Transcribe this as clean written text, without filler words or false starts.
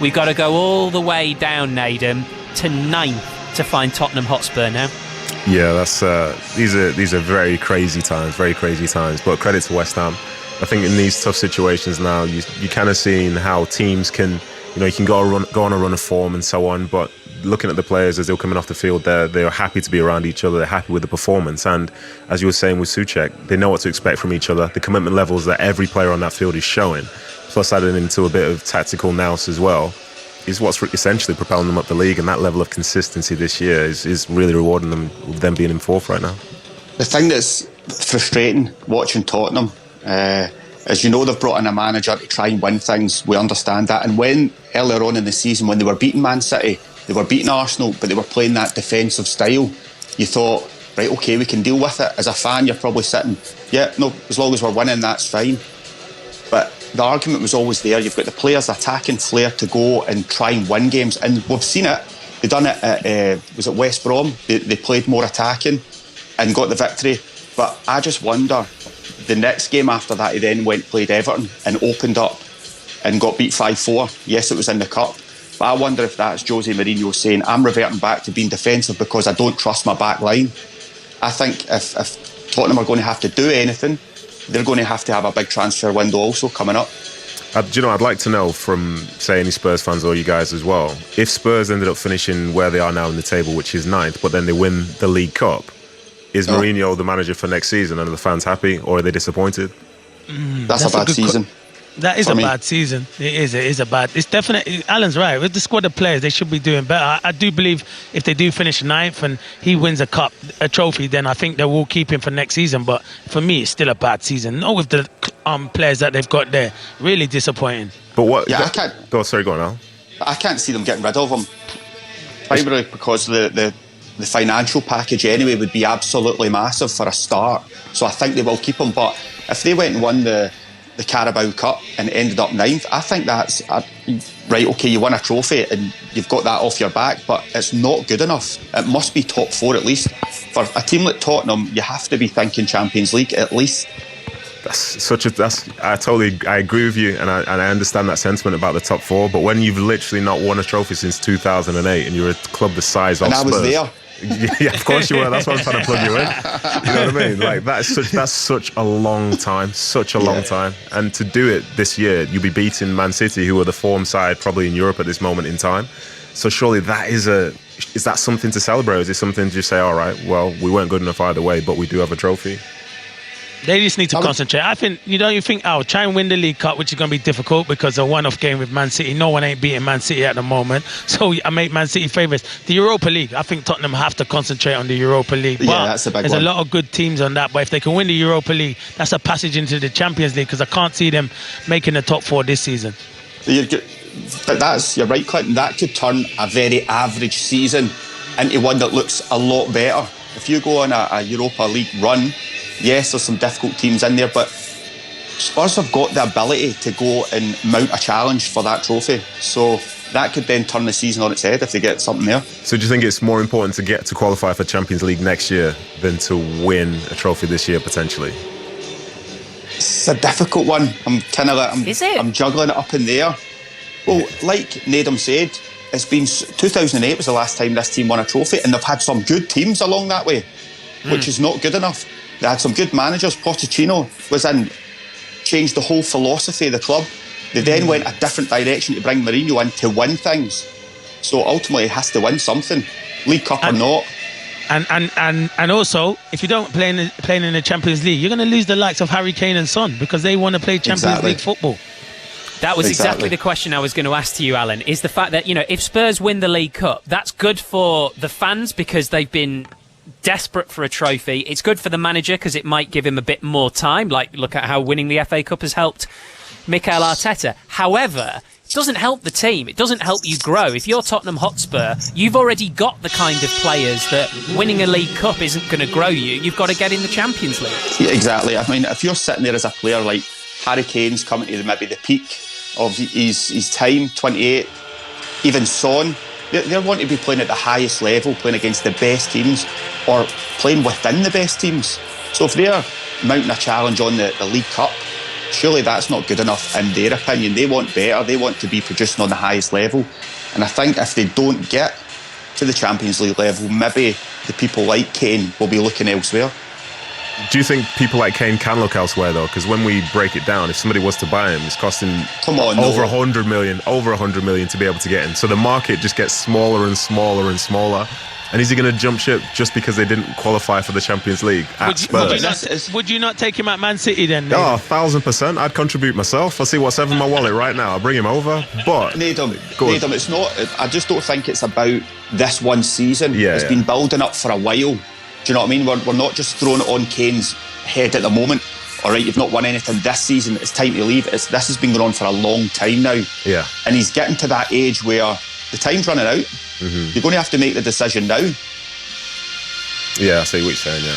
We've got to go all the way down, Naden, to 9th to find Tottenham Hotspur now. Yeah, that's these are very crazy times. But credit to West Ham. I think in these tough situations now, you kind of seeing how teams can, you can go on a run of form and so on. But looking at the players as they're coming off the field, they're happy to be around each other. They're happy with the performance. And as you were saying with Souček, they know what to expect from each other. The commitment levels that every player on that field is showing, plus adding into a bit of tactical nous as well, is what's essentially propelling them up the league. And that level of consistency this year is really rewarding them, with them being in fourth right now. The thing that's frustrating watching Tottenham, as you know, they've brought in a manager to try and win things. We understand that. And when earlier on in the season, when they were beating Man City, they were beating Arsenal, but they were playing that defensive style, you thought, right, okay, we can deal with it. As a fan, you're probably sitting, as long as we're winning, that's fine. But the argument was always there. You've got the players' attacking flair to go and try and win games. And we've seen it. They done it at, was it West Brom? They played more attacking and got the victory. But I just wonder, the next game after that, he then went and played Everton and opened up and got beat 5-4. Yes, it was in the Cup. But I wonder if that's Jose Mourinho saying, I'm reverting back to being defensive because I don't trust my back line. I think if Tottenham are going to have to do anything, they're going to have a big transfer window also coming up. I'd like to know from, say, any Spurs fans or you guys as well, if Spurs ended up finishing where they are now in the table, which is 9th, but then they win the League Cup, is Mourinho the manager for next season, and are the fans happy, or are they disappointed? That's a bad season. That is a bad season. It is a bad. It's definitely. Alan's right. With the squad of players, they should be doing better. I do believe if they do finish 9th and he wins a trophy, then I think they will keep him for next season. But for me, it's still a bad season. Not with the players that they've got there. Really disappointing. But what? Yeah, I can't. Go on, Al. I can't see them getting rid of him. Primarily because the financial package anyway would be absolutely massive for a start. So I think they will keep him. But if they went and won the Carabao Cup and ended up 9th, I think that's right, okay, you won a trophy and you've got that off your back, but it's not good enough. It must be top 4 at least. For a team like Tottenham, you have to be thinking Champions League at least. I agree with you, and I understand that sentiment about the top 4, but when you've literally not won a trophy since 2008 and you're a club the size of Spurs. And I was there. Yeah, of course you were. That's why I'm trying to plug you in. You know what I mean? Like that's such a long time, time. And to do it this year, you'll be beating Man City, who are the form side probably in Europe at this moment in time. So surely that is that something to celebrate? Is it something to just say, all right, well, we weren't good enough either way, but we do have a trophy? They just need to concentrate. I think, try and win the League Cup, which is going to be difficult because a one-off game with Man City. No one ain't beating Man City at the moment. So I make Man City favourites. The Europa League, I think Tottenham have to concentrate on the Europa League. Yeah, that's a big one. There's a lot of good teams on that. But if they can win the Europa League, that's a passage into the Champions League because I can't see them making the top 4 this season. But you're right, Clinton. That could turn a very average season into one that looks a lot better. If you go on a Europa League run, yes, there's some difficult teams in there, but Spurs have got the ability to go and mount a challenge for that trophy. So that could then turn the season on its head if they get something there. So do you think it's more important to get to qualify for Champions League next year than to win a trophy this year potentially? It's a difficult one. I'm juggling it up in there. Well, like Nedum said, it's been 2008 was the last time this team won a trophy, and they've had some good teams along that way, which is not good enough. They had some good managers. Pochettino was in, changed the whole philosophy of the club. They then went a different direction to bring Mourinho in to win things. So ultimately, he has to win something, League Cup or not. And also, if you don't play in the Champions League, you're going to lose the likes of Harry Kane and Son because they want to play Champions League football. That was exactly the question I was going to ask to you, Alan, is the fact that, if Spurs win the League Cup, that's good for the fans because they've been desperate for a trophy. It's good for the manager because it might give him a bit more time. Like, look at how winning the FA Cup has helped Mikel Arteta. However, it doesn't help the team. It doesn't help you grow. If you're Tottenham Hotspur, you've already got the kind of players that winning a League Cup isn't going to grow you. You've got to get in the Champions League. Yeah, exactly. I mean, if you're sitting there as a player like Harry Kane's coming to maybe the peak of his time, 28, even Son, they want to be playing at the highest level, playing against the best teams or playing within the best teams. So if they're mounting a challenge on the League Cup, surely that's not good enough in their opinion. They want better. They want to be producing on the highest level. And I think if they don't get to the Champions League level, maybe the people like Kane will be looking elsewhere. Do you think people like Kane can look elsewhere though? Because when we break it down, if somebody was to buy him, it's costing over 100 million to be able to get him. So the market just gets smaller and smaller and smaller. And is he going to jump ship just because they didn't qualify for the Champions League at Spurs? Would you not take him at Man City then? Oh, 1,000%. I'd contribute myself. I'll see what's in my wallet right now. I'll bring him over. But Nedum, it's not. I just don't think it's about this one season. It's been building up for a while. Do you know what I mean? We're not just throwing it on Kane's head at the moment. All right, you've not won anything this season. It's time to leave. This has been going on for a long time now. Yeah. And he's getting to that age where the time's running out. You're going to have to make the decision now. Yeah, I see what you're saying, yeah.